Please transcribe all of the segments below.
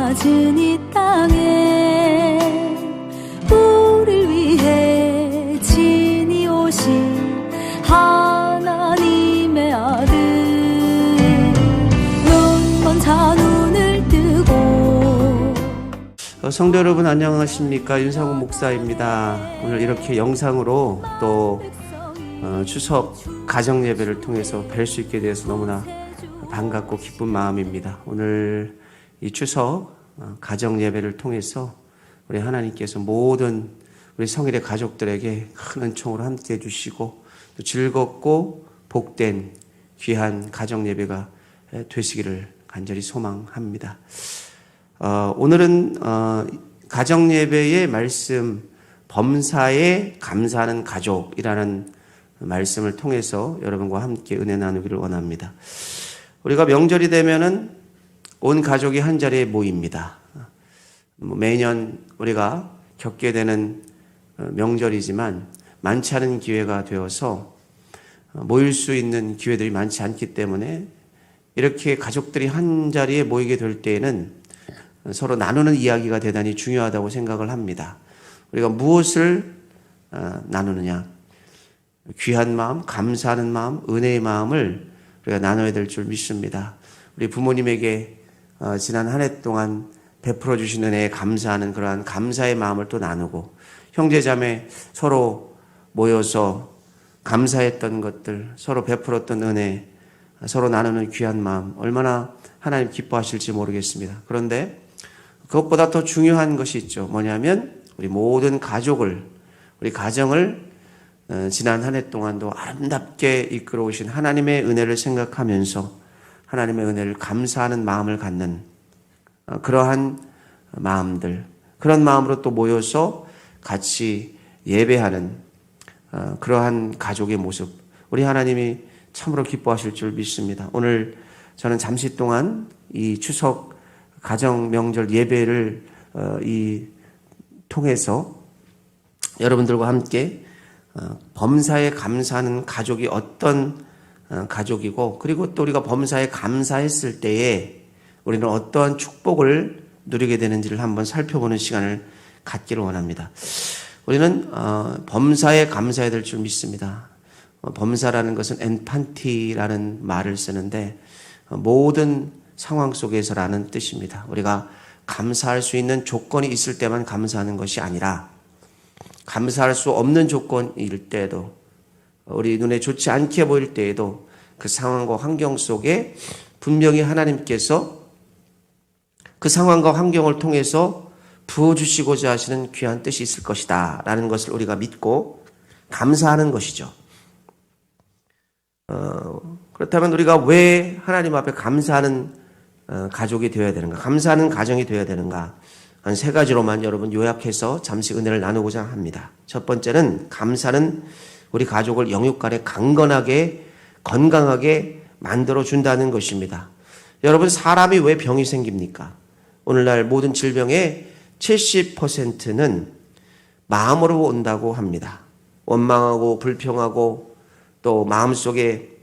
낮은 이 땅에 우릴 위해 진이 오신 하나님의 아들 눈먼 자 눈을 뜨고. 성도 여러분 안녕하십니까? 윤상훈 목사입니다. 오늘 이렇게 영상으로 또 추석 가정 예배를 통해서 뵐 수 있게 되어서 너무나 반갑고 기쁜 마음입니다. 오늘 이 추석 가정 예배를 통해서 우리 하나님께서 모든 우리 성일의 가족들에게 큰 은총으로 함께 해주시고 또 즐겁고 복된 귀한 가정 예배가 되시기를 간절히 소망합니다. 오늘은 가정 예배의 말씀 범사에 감사하는 가족이라는 말씀을 통해서 여러분과 함께 은혜 나누기를 원합니다. 우리가 명절이 되면은 온 가족이 한 자리에 모입니다. 매년 우리가 겪게 되는 명절이지만 많지 않은 기회가 되어서 모일 수 있는 기회들이 많지 않기 때문에 이렇게 가족들이 한 자리에 모이게 될 때에는 서로 나누는 이야기가 대단히 중요하다고 생각을 합니다. 우리가 무엇을 나누느냐? 귀한 마음, 감사하는 마음, 은혜의 마음을 우리가 나눠야 될 줄 믿습니다. 우리 부모님에게 지난 한 해 동안 베풀어 주신 은혜에 감사하는 그러한 감사의 마음을 또 나누고, 형제자매 서로 모여서 감사했던 것들, 서로 베풀었던 은혜, 서로 나누는 귀한 마음, 얼마나 하나님 기뻐하실지 모르겠습니다. 그런데 그것보다 더 중요한 것이 있죠. 뭐냐면 우리 모든 가족을, 우리 가정을 지난 한 해 동안도 아름답게 이끌어 오신 하나님의 은혜를 생각하면서 하나님의 은혜를 감사하는 마음을 갖는 그러한 마음들, 그런 마음으로 또 모여서 같이 예배하는 그러한 가족의 모습, 우리 하나님이 참으로 기뻐하실 줄 믿습니다. 오늘 저는 잠시 동안 이 추석 가정 명절 예배를 통해서 여러분들과 함께 범사에 감사하는 가족이 어떤 가족이고, 그리고 또 우리가 범사에 감사했을 때에 우리는 어떠한 축복을 누리게 되는지를 한번 살펴보는 시간을 갖기를 원합니다. 우리는 범사에 감사해야 될 줄 믿습니다. 범사라는 것은 엔판티라는 말을 쓰는데 모든 상황 속에서라는 뜻입니다. 우리가 감사할 수 있는 조건이 있을 때만 감사하는 것이 아니라 감사할 수 없는 조건일 때에도, 우리 눈에 좋지 않게 보일 때에도 그 상황과 환경 속에 분명히 하나님께서 그 상황과 환경을 통해서 부어주시고자 하시는 귀한 뜻이 있을 것이다 라는 것을 우리가 믿고 감사하는 것이죠. 그렇다면 우리가 왜 하나님 앞에 감사하는 가족이 되어야 되는가, 감사하는 가정이 되어야 되는가, 한 세 가지로만 여러분 요약해서 잠시 은혜를 나누고자 합니다. 첫 번째는 감사는 우리 가족을 영육간에 강건하게 건강하게 만들어준다는 것입니다. 여러분, 사람이 왜 병이 생깁니까? 오늘날 모든 질병의 70%는 마음으로 온다고 합니다. 원망하고 불평하고 또 마음속에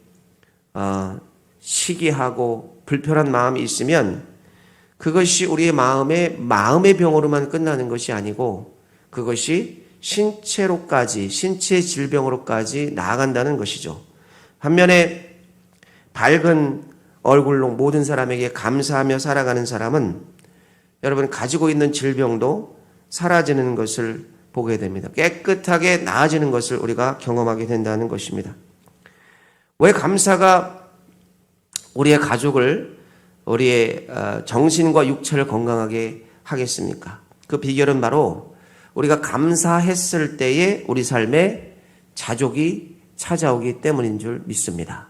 시기하고 불편한 마음이 있으면 그것이 우리의 마음의 병으로만 끝나는 것이 아니고 그것이 신체로까지, 신체 질병으로까지 나아간다는 것이죠. 반면에 밝은 얼굴로 모든 사람에게 감사하며 살아가는 사람은 여러분 가지고 있는 질병도 사라지는 것을 보게 됩니다. 깨끗하게 나아지는 것을 우리가 경험하게 된다는 것입니다. 왜 감사가 우리의 가족을, 우리의 정신과 육체를 건강하게 하겠습니까? 그 비결은 바로 우리가 감사했을 때에 우리 삶에 자족이 찾아오기 때문인 줄 믿습니다.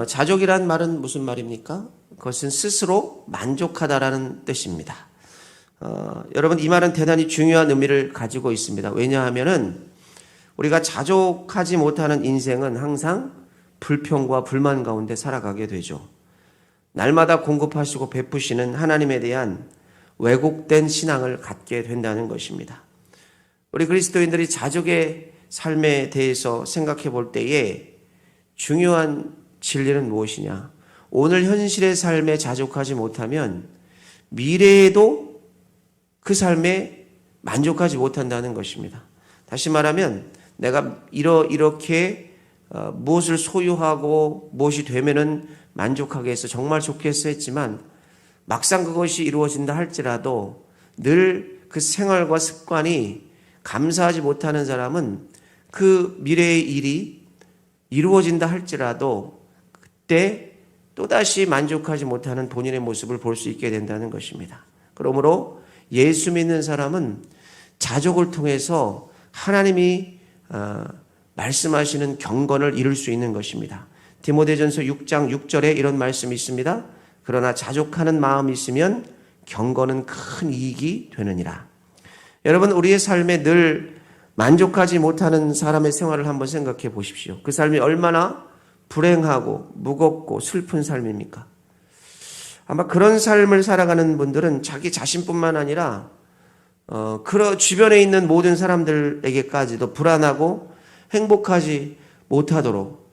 자족이란 말은 무슨 말입니까? 그것은 스스로 만족하다라는 뜻입니다. 여러분, 이 말은 대단히 중요한 의미를 가지고 있습니다. 왜냐하면은 우리가 자족하지 못하는 인생은 항상 불평과 불만 가운데 살아가게 되죠. 날마다 공급하시고 베푸시는 하나님에 대한 왜곡된 신앙을 갖게 된다는 것입니다. 우리 그리스도인들이 자족의 삶에 대해서 생각해 볼 때에 중요한 진리는 무엇이냐? 오늘 현실의 삶에 자족하지 못하면 미래에도 그 삶에 만족하지 못한다는 것입니다. 다시 말하면 내가 이렇게 무엇을 소유하고 무엇이 되면은 만족하겠어, 정말 좋겠어 했지만 막상 그것이 이루어진다 할지라도 늘 그 생활과 습관이 감사하지 못하는 사람은 그 미래의 일이 이루어진다 할지라도 그때 또다시 만족하지 못하는 본인의 모습을 볼 수 있게 된다는 것입니다. 그러므로 예수 믿는 사람은 자족을 통해서 하나님이 말씀하시는 경건을 이룰 수 있는 것입니다. 디모데전서 6장 6절에 이런 말씀이 있습니다. 그러나 자족하는 마음이 있으면 경건은 큰 이익이 되느니라. 여러분, 우리의 삶에 늘 만족하지 못하는 사람의 생활을 한번 생각해 보십시오. 그 삶이 얼마나 불행하고 무겁고 슬픈 삶입니까? 아마 그런 삶을 살아가는 분들은 자기 자신뿐만 아니라 그 주변에 있는 모든 사람들에게까지도 불안하고 행복하지 못하도록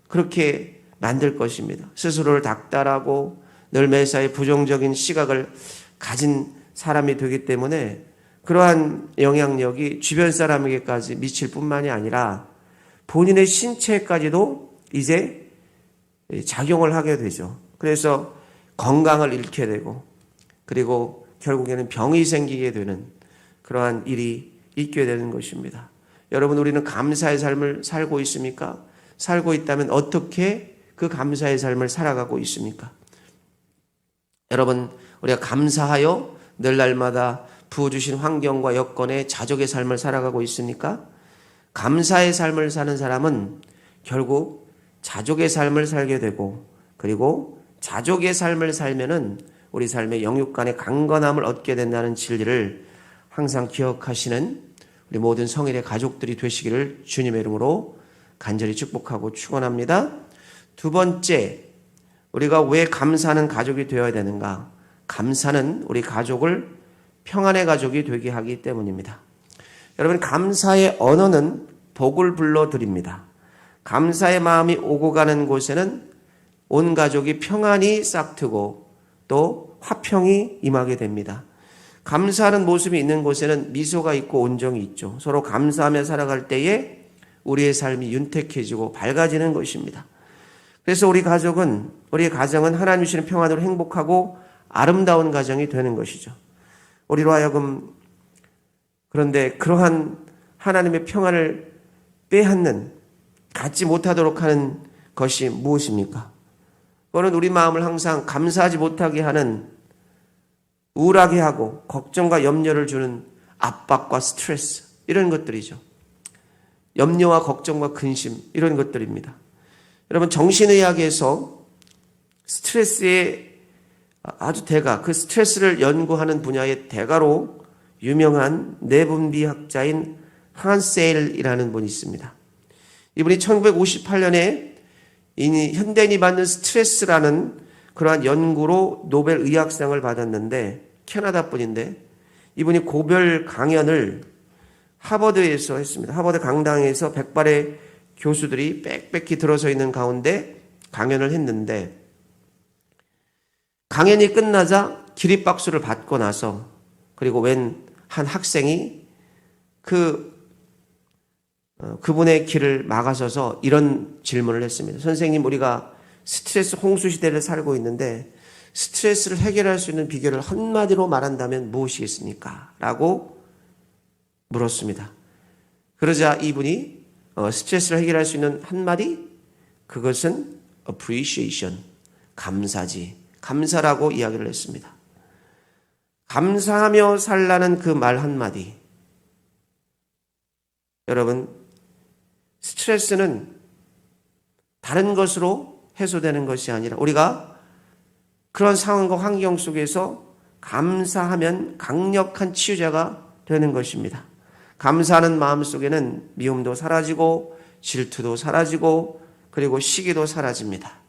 그렇게 만들 것입니다. 스스로를 닥달하고 늘 매사에 부정적인 시각을 가진 사람이 되기 때문에 그러한 영향력이 주변 사람에게까지 미칠 뿐만이 아니라 본인의 신체까지도 이제 작용을 하게 되죠. 그래서 건강을 잃게 되고 그리고 결국에는 병이 생기게 되는 그러한 일이 있게 되는 것입니다. 여러분, 우리는 감사의 삶을 살고 있습니까? 살고 있다면 어떻게 그 감사의 삶을 살아가고 있습니까? 여러분, 우리가 감사하여 늘 날마다 부어주신 환경과 여건에 자족의 삶을 살아가고 있습니까? 감사의 삶을 사는 사람은 결국 자족의 삶을 살게 되고 그리고 자족의 삶을 살면은 우리 삶의 영육 간의 강건함을 얻게 된다는 진리를 항상 기억하시는 우리 모든 성일의 가족들이 되시기를 주님의 이름으로 간절히 축복하고 축원합니다. 두 번째, 우리가 왜 감사하는 가족이 되어야 되는가? 감사는 우리 가족을 평안의 가족이 되게 하기 때문입니다. 여러분, 감사의 언어는 복을 불러드립니다. 감사의 마음이 오고 가는 곳에는 온 가족이 평안이 싹트고 또 화평이 임하게 됩니다. 감사하는 모습이 있는 곳에는 미소가 있고 온정이 있죠. 서로 감사하며 살아갈 때에 우리의 삶이 윤택해지고 밝아지는 것입니다. 그래서 우리의 가정은 하나님 주시는 평안으로 행복하고 아름다운 가정이 되는 것이죠. 우리로 하여금 그런데 그러한 하나님의 평안을 빼앗는, 갖지 못하도록 하는 것이 무엇입니까? 그거는 우리 마음을 항상 감사하지 못하게 하는, 우울하게 하고 걱정과 염려를 주는 압박과 스트레스, 이런 것들이죠. 염려와 걱정과 근심, 이런 것들입니다. 여러분, 정신의학에서 스트레스의 아주 대가, 그 스트레스를 연구하는 분야의 대가로 유명한 내분비학자인 한셀이라는 분이 있습니다. 이분이 1958년에 현대인이 받는 스트레스라는 그러한 연구로 노벨 의학상을 받았는데, 캐나다 분인데 이분이 고별 강연을 하버드에서 했습니다. 하버드 강당에서 백발의 교수들이 빽빽히 들어서 있는 가운데 강연을 했는데, 강연이 끝나자 기립박수를 받고 나서 그리고 한 학생이 그분의 길을 막아서서 이런 질문을 했습니다. 선생님, 우리가 스트레스 홍수 시대를 살고 있는데 스트레스를 해결할 수 있는 비결을 한마디로 말한다면 무엇이겠습니까? 라고 물었습니다. 그러자 이분이 스트레스를 해결할 수 있는 한마디, 그것은 appreciation, 감사지, 감사라고 이야기를 했습니다. 감사하며 살라는 그 말 한마디. 여러분, 스트레스는 다른 것으로 해소되는 것이 아니라 우리가 그런 상황과 환경 속에서 감사하면 강력한 치유자가 되는 것입니다. 감사하는 마음 속에는 미움도 사라지고 질투도 사라지고 그리고 시기도 사라집니다.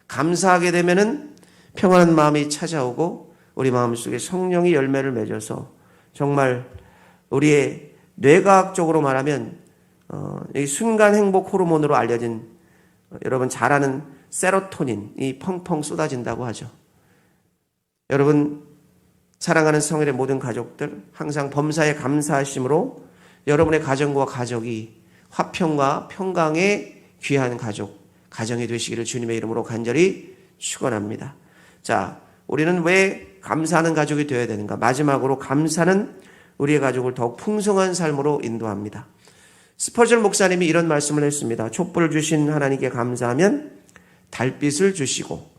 감사하게 되면은 평안한 마음이 찾아오고 우리 마음속에 성령이 열매를 맺어서 정말 우리의 뇌과학적으로 말하면 이 순간 행복 호르몬으로 알려진, 여러분 잘 아는 세로토닌이 펑펑 쏟아진다고 하죠. 여러분, 사랑하는 성일의 모든 가족들, 항상 범사에 감사하심으로 여러분의 가정과 가족이 화평과 평강에 귀한 가정이 되시기를 주님의 이름으로 간절히 축원합니다. 자, 우리는 왜 감사하는 가족이 되어야 되는가? 마지막으로 감사는 우리의 가족을 더욱 풍성한 삶으로 인도합니다. 스퍼전 목사님이 이런 말씀을 했습니다. 촛불을 주신 하나님께 감사하면 달빛을 주시고,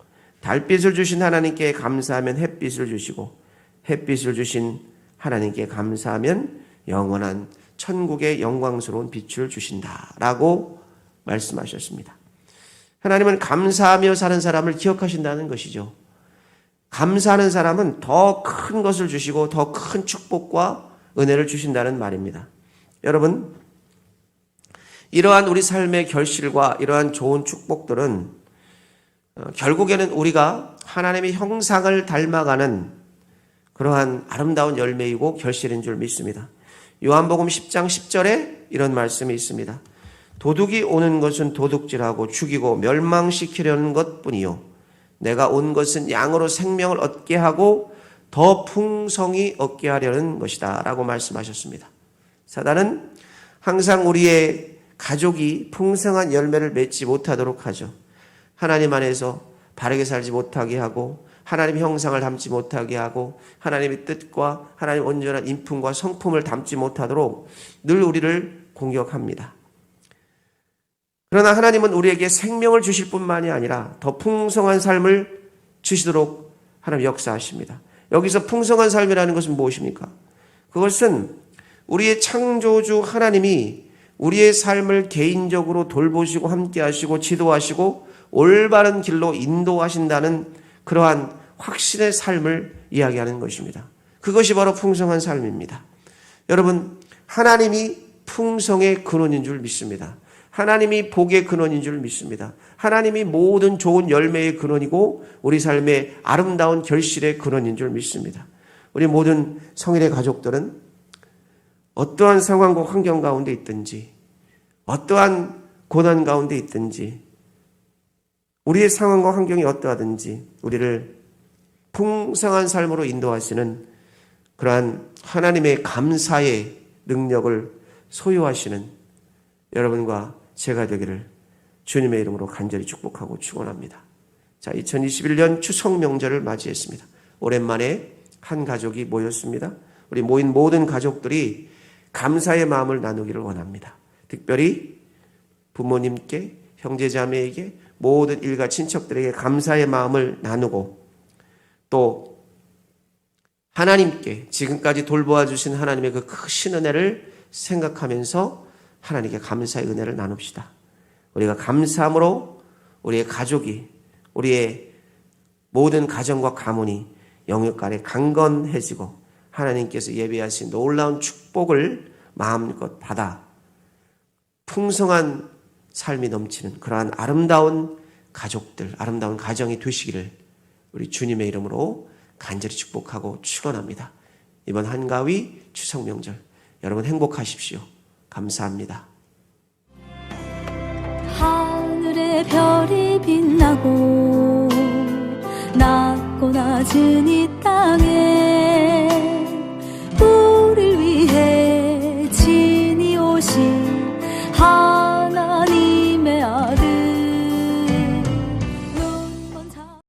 달빛을 주신 하나님께 감사하면 햇빛을 주시고, 햇빛을 주신 하나님께 감사하면 영원한 천국의 영광스러운 빛을 주신다라고 말씀하셨습니다. 하나님은 감사하며 사는 사람을 기억하신다는 것이죠. 감사하는 사람은 더 큰 것을 주시고 더 큰 축복과 은혜를 주신다는 말입니다. 여러분, 이러한 우리 삶의 결실과 이러한 좋은 축복들은 결국에는 우리가 하나님의 형상을 닮아가는 그러한 아름다운 열매이고 결실인 줄 믿습니다. 요한복음 10장 10절에 이런 말씀이 있습니다. 도둑이 오는 것은 도둑질하고 죽이고 멸망시키려는 것뿐이요 내가 온 것은 양으로 생명을 얻게 하고 더 풍성히 얻게 하려는 것이다 라고 말씀하셨습니다. 사단은 항상 우리의 가족이 풍성한 열매를 맺지 못하도록 하죠. 하나님 안에서 바르게 살지 못하게 하고 하나님의 형상을 담지 못하게 하고 하나님의 뜻과 하나님의 온전한 인품과 성품을 담지 못하도록 늘 우리를 공격합니다. 그러나 하나님은 우리에게 생명을 주실 뿐만이 아니라 더 풍성한 삶을 주시도록 하나님 역사하십니다. 여기서 풍성한 삶이라는 것은 무엇입니까? 그것은 우리의 창조주 하나님이 우리의 삶을 개인적으로 돌보시고 함께하시고 지도하시고 올바른 길로 인도하신다는 그러한 확신의 삶을 이야기하는 것입니다. 그것이 바로 풍성한 삶입니다. 여러분, 하나님이 풍성의 근원인 줄 믿습니다. 하나님이 복의 근원인 줄 믿습니다. 하나님이 모든 좋은 열매의 근원이고 우리 삶의 아름다운 결실의 근원인 줄 믿습니다. 우리 모든 성일의 가족들은 어떠한 상황과 환경 가운데 있든지 어떠한 고난 가운데 있든지 우리의 상황과 환경이 어떠하든지 우리를 풍성한 삶으로 인도하시는 그러한 하나님의 감사의 능력을 소유하시는 여러분과 제가 되기를 주님의 이름으로 간절히 축복하고 축원합니다. 자, 2021년 추석 명절을 맞이했습니다. 오랜만에 한 가족이 모였습니다. 우리 모인 모든 가족들이 감사의 마음을 나누기를 원합니다. 특별히 부모님께, 형제자매에게, 모든 일가 친척들에게 감사의 마음을 나누고 또 하나님께 지금까지 돌보아 주신 하나님의 그 크신 은혜를 생각하면서 하나님께 감사의 은혜를 나눕시다. 우리가 감사함으로 우리의 가족이, 우리의 모든 가정과 가문이 영육 간에 강건해지고 하나님께서 예비하신 놀라운 축복을 마음껏 받아 풍성한 삶이 넘치는 그러한 아름다운 가족들, 아름다운 가정이 되시기를 우리 주님의 이름으로 간절히 축복하고 축원합니다. 이번 한가위 추석 명절 여러분 행복하십시오. 감사합니다. 하늘의 별이 빛나고 낮고 낮은 이 땅에